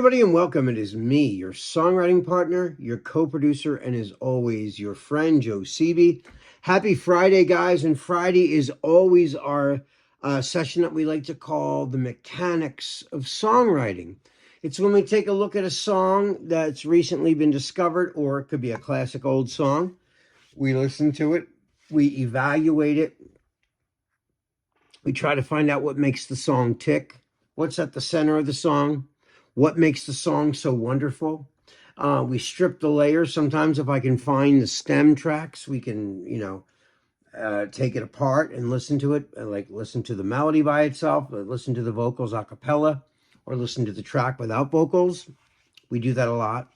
everybody, and welcome. It is me, your songwriting partner, your co-producer, and as always, your friend, Joe Seavey. Happy Friday, guys, and Friday is always our session that we like to call the mechanics of songwriting. It's when we take a look at a song that's recently been discovered, or it could be a classic old song. We listen to it, we evaluate it, we try to find out what makes the song tick, what's at the center of the song, what makes the song so wonderful. We strip the layers. Sometimes if I can find the stem tracks, we can, take it apart and listen to it, like listen to the melody by itself, listen to the vocals a cappella, or listen to the track without vocals. We do that a lot.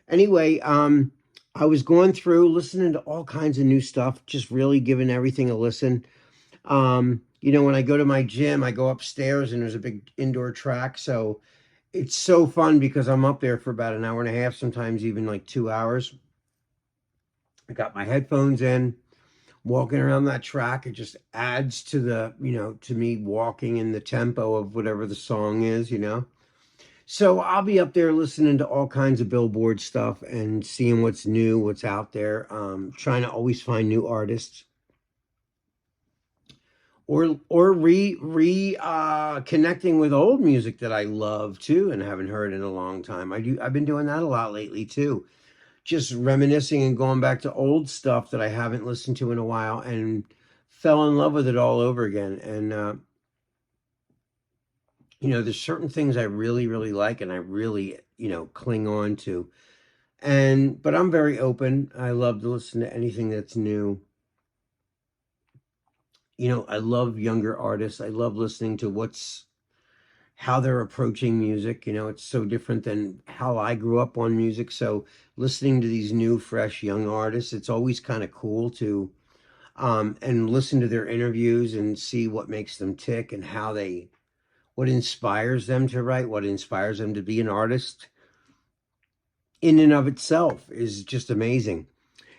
Anyway, I was going through, listening to all kinds of new stuff, just really giving everything a listen. When I go to my gym, I go upstairs and there's a big indoor track. So it's so fun because I'm up there for about an hour and a half, sometimes even like 2 hours. I got my headphones in, walking around that track. It just adds to to me walking in the tempo of whatever the song is. So I'll be up there listening to all kinds of Billboard stuff and seeing what's new, what's out there, trying to always find new artists. Or connecting with old music that I love too and haven't heard in a long time. I've been doing that a lot lately too. Just reminiscing and going back to old stuff that I haven't listened to in a while and fell in love with it all over again. And there's certain things I really, really like and I really, cling on to. But I'm very open. I love to listen to anything that's new. I love younger artists. I love listening to how they're approaching music. It's so different than how I grew up on music. So listening to these new, fresh, young artists, it's always kind of cool to and listen to their interviews and see what makes them tick and what inspires them to write, what inspires them to be an artist in and of itself is just amazing.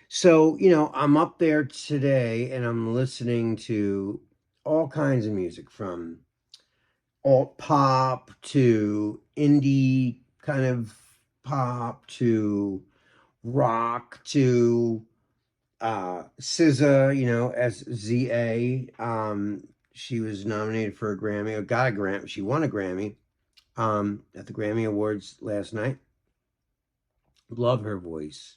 So, I'm up there today and I'm listening to all kinds of music from alt pop to indie kind of pop to rock to SZA, SZA. She was nominated for a Grammy, or got a Grammy. She won a Grammy at the Grammy Awards last night. Love her voice.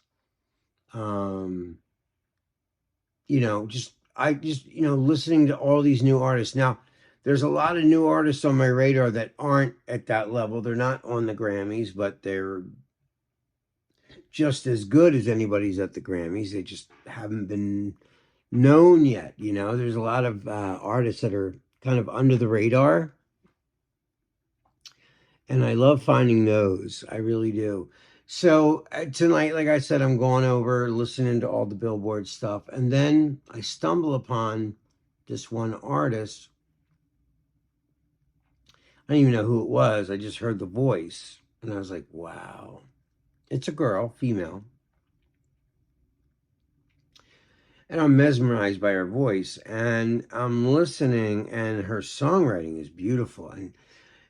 Listening to all these new artists. Now, there's a lot of new artists on my radar that aren't at that level. They're not on the Grammys, but they're just as good as anybody's at the Grammys. They just haven't been known yet. There's a lot of artists that are kind of under the radar. And I love finding those. I really do. So tonight, like I said, I'm going over listening to all the Billboard stuff. And then I stumble upon this one artist. I didn't even know who it was. I just heard the voice. And I was like, wow. It's a girl, female. And I'm mesmerized by her voice. And I'm listening, and her songwriting is beautiful. And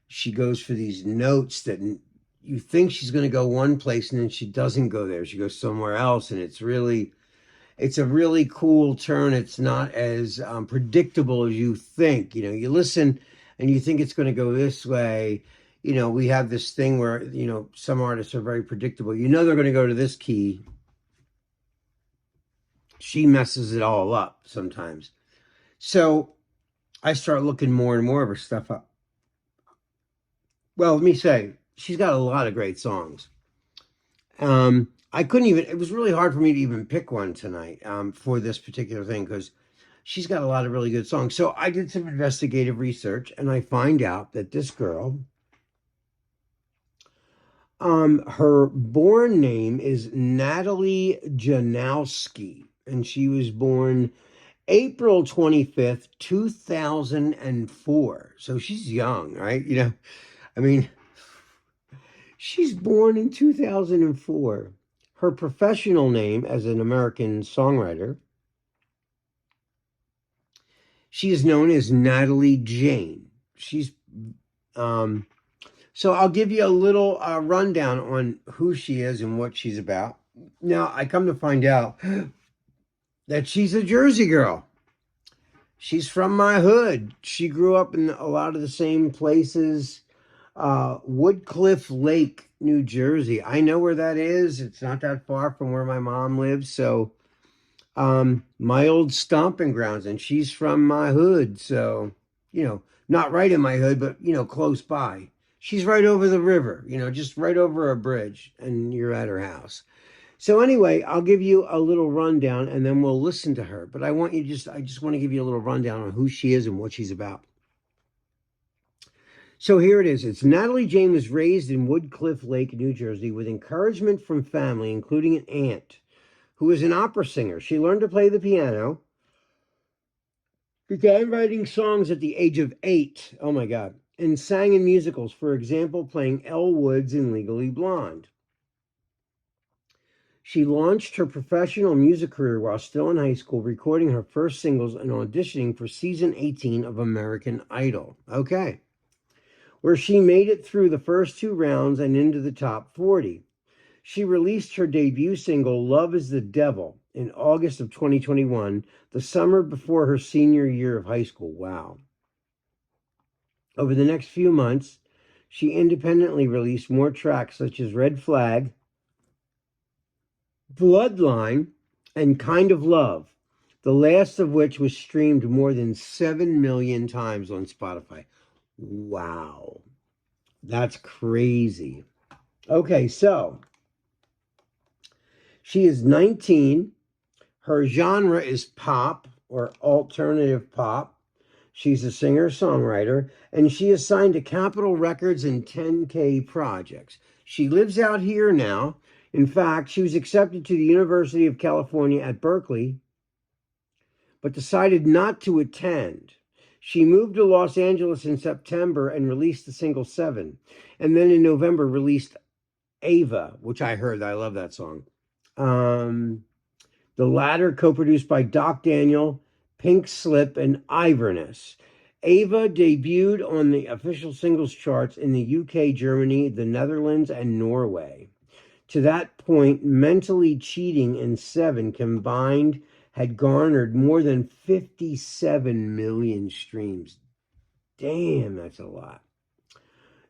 she goes for these notes that you think she's going to go one place and then she doesn't go there. She goes somewhere else. And it's a really cool turn. It's not as predictable as you think. You listen and you think it's going to go this way. We have this thing where, some artists are very predictable. They're going to go to this key. She messes it all up sometimes. So I start looking more and more of her stuff up. Well, let me say, she's got a lot of great songs. It was really hard for me to even pick one tonight for this particular thing because she's got a lot of really good songs. So I did some investigative research and I find out that this girl, her born name is Natalie Janowski, and she was born April 25th, 2004. So she's young, right? She's born in 2004. Her professional name as an American songwriter, she is known as Natalie Jane. She's So I'll give you a little rundown on who she is and what she's about. Now, I come to find out that she's a Jersey girl. She's from my hood. She grew up in a lot of the same places. Woodcliff Lake, New Jersey. I know where that is. It's not that far from where my mom lives. So, my old stomping grounds, and she's from my hood. So, not right in my hood, but, close by. She's right over the river, just right over a bridge, and you're at her house. So anyway, I'll give you a little rundown and then we'll listen to her. But I just want to give you a little rundown on who she is and what she's about. So here it is. It's Natalie Jane was raised in Woodcliff Lake, New Jersey, with encouragement from family, including an aunt who is an opera singer. She learned to play the piano, began writing songs at the age of 8. Oh my God. And sang in musicals, for example, playing Elle Woods in Legally Blonde. She launched her professional music career while still in high school, recording her first singles and auditioning for season 18 of American Idol. Okay. Where she made it through the first 2 rounds and into the top 40. She released her debut single, Love is the Devil, in August of 2021, the summer before her senior year of high school. Wow. Over the next few months, she independently released more tracks such as Red Flag, Bloodline, and Kind of Love, the last of which was streamed more than 7 million times on Spotify. Wow. That's crazy. Okay, so she is 19. Her genre is pop or alternative pop. She's a singer-songwriter, and she is signed to Capitol Records and 10K Projects. She lives out here now. In fact, she was accepted to the University of California at Berkeley, but decided not to attend. She moved to Los Angeles in September and released the single 7. And then in November released Ava, which I heard. I love that song. The latter co-produced by Doc Daniel, Pink Slip, and Iverness. Ava debuted on the official singles charts in the UK, Germany, the Netherlands, and Norway. To that point, Mentally Cheating and 7 combined had garnered more than 57 million streams. Damn, that's a lot.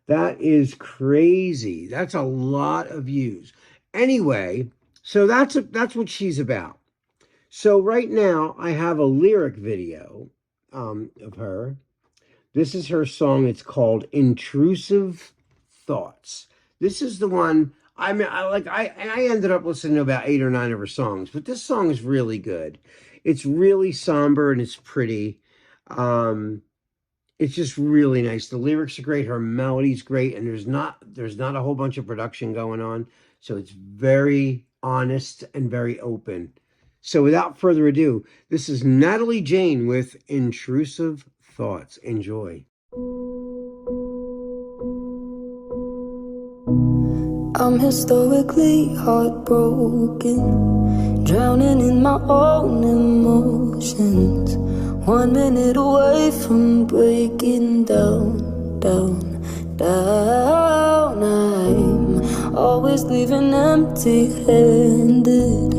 That is crazy. That's a lot of views. Anyway, so that's what she's about. So right now, I have a lyric video of her. This is her song. It's called Intrusive Thoughts. This is the one... I ended up listening to about 8 or 9 of her songs, but this song is really good. It's really somber and it's pretty. It's just really nice. The lyrics are great. Her melody's great, and there's not a whole bunch of production going on, so it's very honest and very open. So without further ado, this is Natalie Jane with Intrusive Thoughts. Enjoy. I'm historically heartbroken, drowning in my own emotions. 1 minute away from breaking down, down, down. I'm always leaving empty-handed.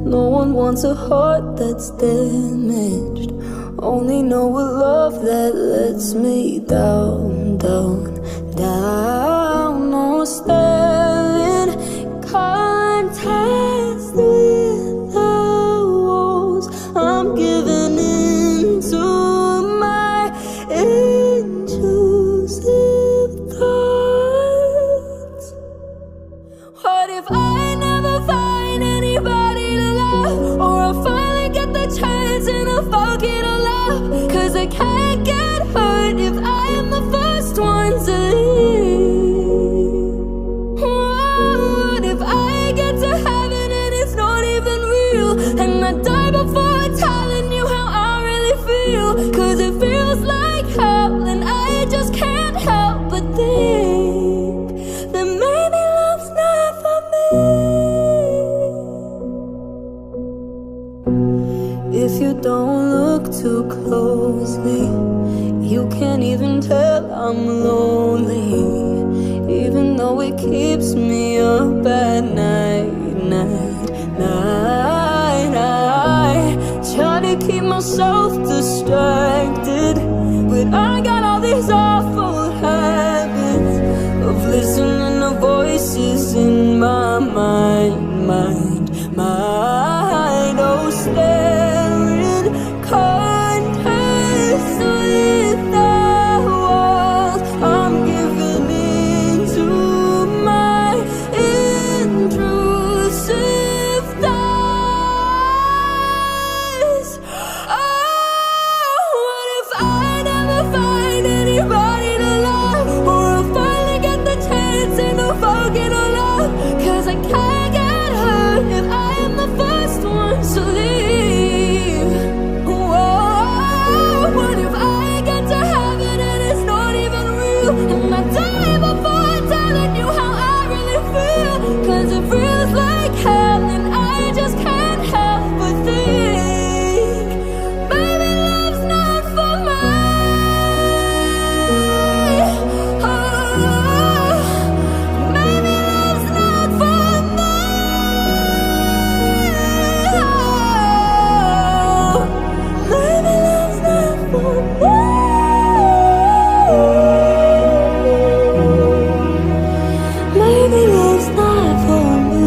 No one wants a heart that's damaged. Only know a love that lets me down, down, down. No staring contest with the walls. I'm giving in to my intrusive thoughts. What if I never find anybody to love, or I finally get the chance and I forget to love? 'Cause I can't get hurt if I am the first one to leave. What if I get to heaven and it's not even real, and I die before telling you how I really feel? 'Cause it feels like hell and I just can't help but think that maybe love's not for me. If you don't look too closely, you can't even tell I'm lonely. how it keeps me up at night, I try to keep myself distracted, but I got all these awful habits of listening to voices in my mind. Oh, staring contest with the walls. I'm giving in to my intrusive thoughts. Oh, what if I never find anybody to love, or I finally get the chance and I'm forget all love, 'cause I can't get hurt if I am the first one to leave. Whoa, what if I get to heaven and it's not even real, and I die before telling you how I really feel, 'cause it feels like hell and I just can't help but think maybe love's not for me. Oh, maybe love's not for me. Oh, maybe love's not for me. Maybe love's not for me.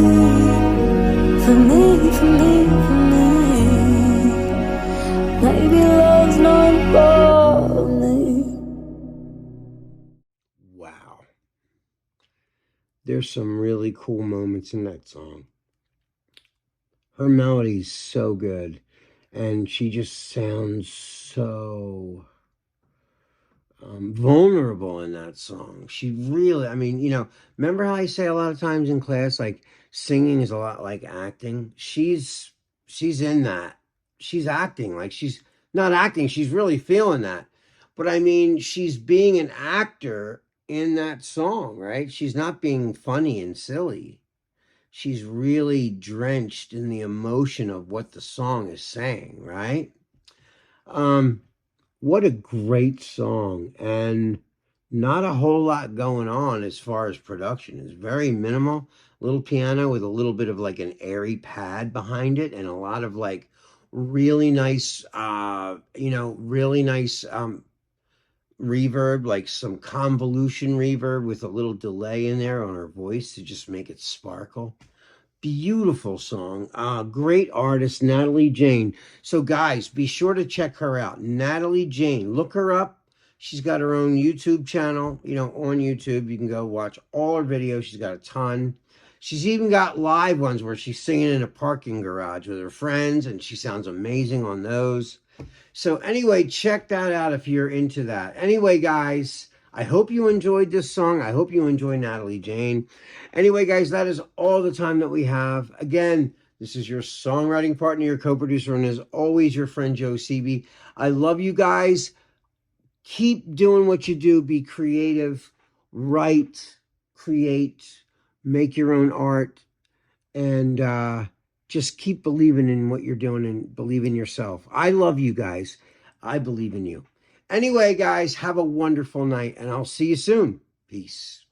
For me, for me, for me. Maybe love's not for me. Wow. There's some really cool moments in that song. Her melody's so good, and she just sounds so vulnerable in that song. She really, I mean, remember how I say a lot of times in class, like singing is a lot like acting? She's in that. She's acting like she's not acting. She's really feeling that. But I mean, she's being an actor in that song, right? She's not being funny and silly. She's really drenched in the emotion of what the song is saying, right? What a great song, and not a whole lot going on as far as production. It's very minimal, little piano with a little bit of like an airy pad behind it, and a lot of like really nice, really nice reverb, like some convolution reverb with a little delay in there on her voice to just make it sparkle. Beautiful song. Great artist, Natalie Jane. So guys, be sure to check her out. Natalie Jane. Look her up. She's got her own YouTube channel, on YouTube. You can go watch all her videos. She's got a ton. She's even got live ones where she's singing in a parking garage with her friends, and she sounds amazing on those. So anyway, check that out if you're into that. Anyway, guys, I hope you enjoyed this song. I hope you enjoy Natalie Jane. Anyway, guys, that is all the time that we have. Again, this is your songwriting partner, your co-producer, and as always, your friend Joe Seavey. I love you guys. Keep doing what you do. Be creative. Write, create, make your own art, and just keep believing in what you're doing and believe in yourself. I love you guys. I believe in you. Anyway, guys, have a wonderful night, and I'll see you soon. Peace.